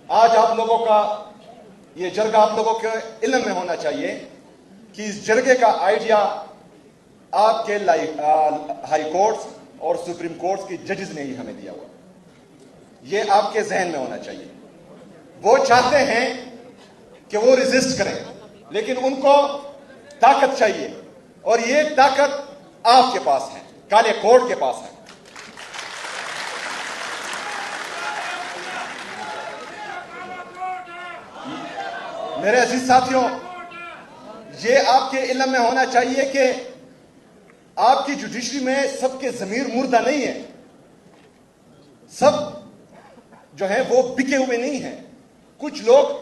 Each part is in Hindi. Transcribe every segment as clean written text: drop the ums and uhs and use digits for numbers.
आज आप लोगों का ये जरगा आप लोगों के इल्म में होना चाहिए कि इस जरगे का आइडिया आपके हाई कोर्ट्स और सुप्रीम कोर्ट्स के जजेस ने ही हमें दिया हुआ। ये आपके जहन में होना चाहिए। वो चाहते हैं कि वो रेजिस्ट करें, लेकिन उनको ताकत चाहिए, और ये ताकत आपके पास है, काले कोर्ट के पास है। मेरे अजीज साथियों, ये आपके इल्म में होना चाहिए कि आपकी जुडिशरी में सबके जमीर मुर्दा नहीं है, सब जो है वो बिके हुए नहीं है। कुछ लोग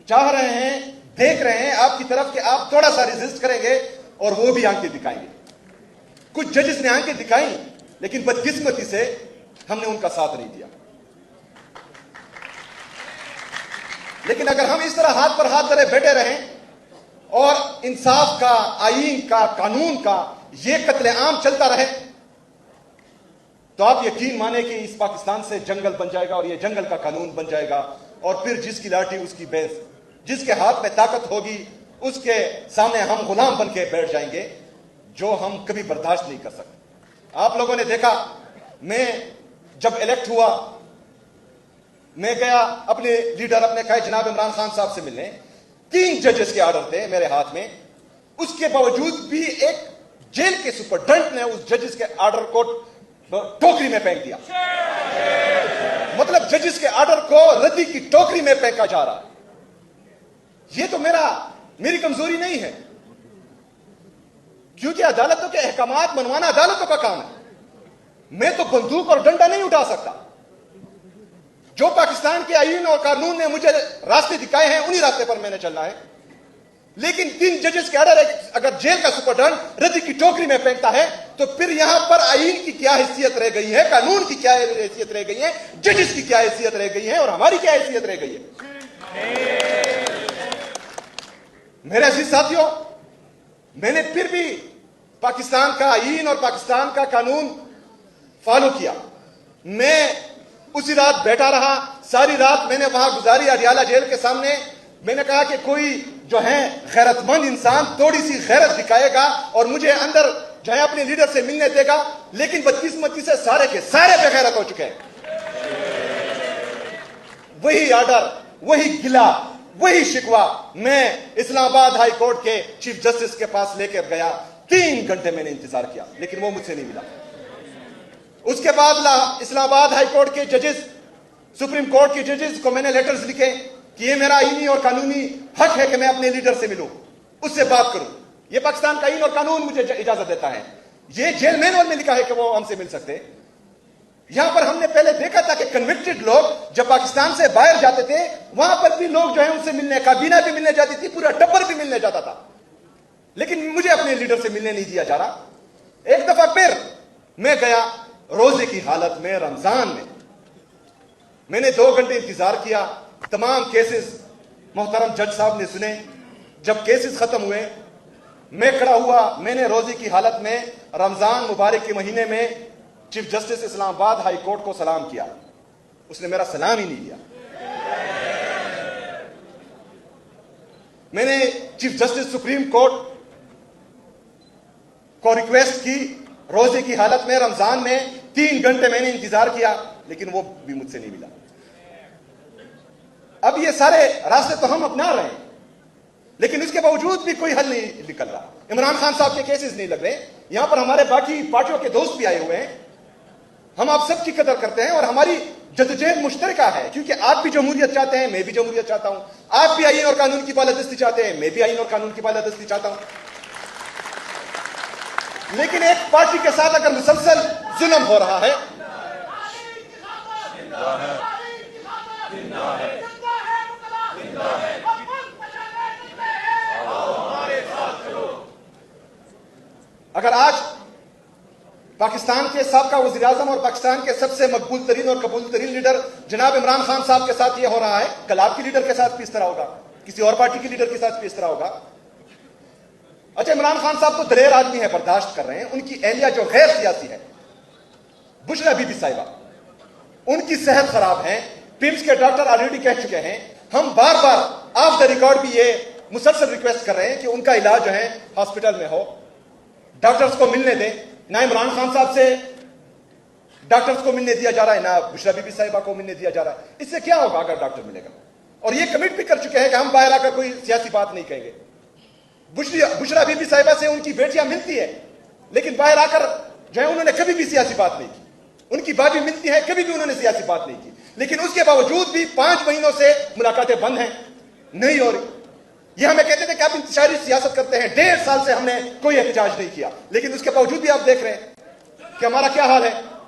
चाह रहे हैं, देख रहे हैं आपकी तरफ कि आप थोड़ा सा रेजिस्ट करेंगे और वो भी आंखें दिखाएंगे। कुछ जजेस ने आंखें दिखाई, लेकिन बदकिस्मती से हमने उनका साथ नहीं दिया। लेकिन अगर हम इस तरह हाथ पर हाथ धरे बैठे रहें और इंसाफ का, आईन का, कानून का ये कत्लेआम चलता रहे, तो आप यकीन माने कि इस पाकिस्तान से जंगल बन जाएगा और ये जंगल का कानून बन जाएगा। और फिर जिसकी लाठी उसकी भैंस, जिसके हाथ में ताकत होगी उसके सामने हम गुलाम बन के बैठ जाएंगे, जो हम कभी बर्दाश्त नहीं कर सकते। आप लोगों ने देखा, मैं जब इलेक्ट हुआ, मैं गया अपने लीडर, अपने कहे जनाब इमरान खान साहब से मिलने। 3 जजेस के ऑर्डर थे मेरे हाथ में, उसके बावजूद भी एक जेल के सुपरडेंट ने उस जजेस के ऑर्डर को टोकरी में फेंक दिया। मतलब जजेस के ऑर्डर को रद्दी की टोकरी में फेंका जा रहा है। ये तो मेरी कमजोरी नहीं है, क्योंकि अदालतों के अहकामात मनवाना अदालतों का काम है। मैं तो बंदूक और डंडा नहीं उठा सकता। जो पाकिस्तान के आईन और कानून ने मुझे रास्ते दिखाए हैं, उन्हीं रास्ते पर मैंने चलना है। लेकिन 3 जजेस के ऑर्डर अगर जेल का सुपरडेंट रद्दी की टोकरी में फेंकता है, तो फिर यहां पर आईन की क्या हैसियत रह गई है, कानून की क्या हैसियत रह गई है, जजेस की क्या हैसियत रह गई है, और हमारी क्या हैसियत रह गई है। मेरे अजीज साथियों, मैंने फिर भी पाकिस्तान का आईन और पाकिस्तान का कानून फॉलो किया। मैं उसी रात बैठा रहा, सारी रात मैंने वहां गुजारी अडियाला जेल के सामने। मैंने कहा कि कोई जो है गैरतमंद इंसान थोड़ी सी गैरत दिखाएगा और मुझे अंदर जो है अपने लीडर से मिलने देगा, लेकिन बदकिस्मती से सारे के सारे बेगैरत हो चुके हैं। वही ऑर्डर, वही गिला, वही शिकवा मैं इस्लामाबाद हाई कोर्ट के चीफ जस्टिस के पास लेकर गया। 3 घंटे मैंने इंतजार किया, लेकिन वो मुझसे नहीं मिला। उसके बाद इस्लामाबाद हाई कोर्ट के जजेस, सुप्रीम कोर्ट के जजेस को मैंने लेटर्स लिखे कि ये मेरा आईनी और कानूनी हक है कि मैं अपने लीडर से मिलूं, उससे बात करूं। ये पाकिस्तान का आईन और कानून मुझे इजाजत देता है। ये जेल मैनुअल में लिखा है कि वो हमसे मिल सकते हैं। यहां पर हमने पहले देखा था कि कन्विक्टेड लोग जब पाकिस्तान से बाहर जाते थे, वहां पर भी लोग जो है उनसे मिलने, काबीना भी मिलने जाती थी, पूरा टब्बर भी मिलने जाता था, लेकिन मुझे अपने लीडर से मिलने नहीं दिया जा रहा। एक दफा फिर मैं गया रोजे की हालत में, रमजान में। मैंने 2 घंटे इंतजार किया। तमाम केसेस मोहतरम जज साहब ने सुने। जब केसेस खत्म हुए, मैं खड़ा हुआ। मैंने रोजे की हालत में रमजान मुबारक के महीने में chief justice Islamabad high court को सलाम किया। उसने मेरा सलाम ही नहीं लिया। मैंने चीफ जस्टिस सुप्रीम कोर्ट को रिक्वेस्ट की, रोजे की हालत में रमजान में 3 घंटे मैंने इंतजार किया, लेकिन वो भी मुझसे नहीं मिला। अब ये सारे रास्ते तो हम अपना रहे हैं, लेकिन इसके बावजूद भी कोई हल नहीं निकल रहा। इमरान खान साहब के केसेस नहीं लग रहे। यहां पर हमारे बाकी पार्टियों के दोस्त भी आए हुए हैं। हम आप सबकी कदर करते हैं और हमारी जद्दोजहद मुश्तरका है, क्योंकि आप भी जमहूरियत चाहते हैं, मैं भी जमहूरियत चाहता हूं। आप भी आईन और कानून की बालादस्ती चाहते हैं, मैं भी आईन और कानून की बालादस्ती चाहता हूं। लेकिन एक पार्टी के साथ अगर मुसलसल जुल्म हो रहा है, अगर आज पाकिस्तान के साबका वज़ीर आज़म और पाकिस्तान के सबसे मकबूल तरीन और कबूल तरीन लीडर जनाब इमरान खान साहब के साथ यह हो रहा है, कल आपके लीडर के साथ भी इस तरह होगा, किसी और पार्टी के लीडर के साथ भी इस तरह होगा। अच्छा, इमरान खान साहब तो दलेर आदमी है, बर्दाश्त कर रहे हैं। उनकी एहलिया जो गैर सियासी है, बुशरा बीबी साहिबा, उनकी सेहत खराब है, पिम्स के डॉक्टर ऑलरेडी कह चुके हैं, हम बार बार ऑफ द रिकॉर्ड भी ये मुसलसल रिक्वेस्ट कर रहे हैं कि उनका इलाज जो है हॉस्पिटल में हो, डॉक्टर्स को मिलने दें। ना इमरान खान साहब से डॉक्टर्स को मिलने दिया जा रहा है, ना बुशरा बीबी साहिबा को मिलने दिया जा रहा है। इससे क्या होगा अगर डॉक्टर मिलेगा? और ये कमिट भी कर चुके हैं कि हम बाहर आकर कोई सियासी बात नहीं कहेंगे। बुशरा बीबी साहिबा से उनकी बेटियां मिलती है, लेकिन बाहर आकर जो है उन्होंने कभी भी सियासी बात नहीं की। उनकी भाभी मिलती है, कभी भी उन्होंने सियासी बात नहीं की। लेकिन उसके बावजूद भी 5 महीनों से मुलाकातें बंद हैं, नहीं हो रही। ये हमें कहते थे कि आप इंतशारी सियासत करते हैं, 1.5 साल से हमने कोई एहतजाज नहीं किया, लेकिन उसके बावजूद भी आप देख रहे हैं कि हमारा क्या हाल है।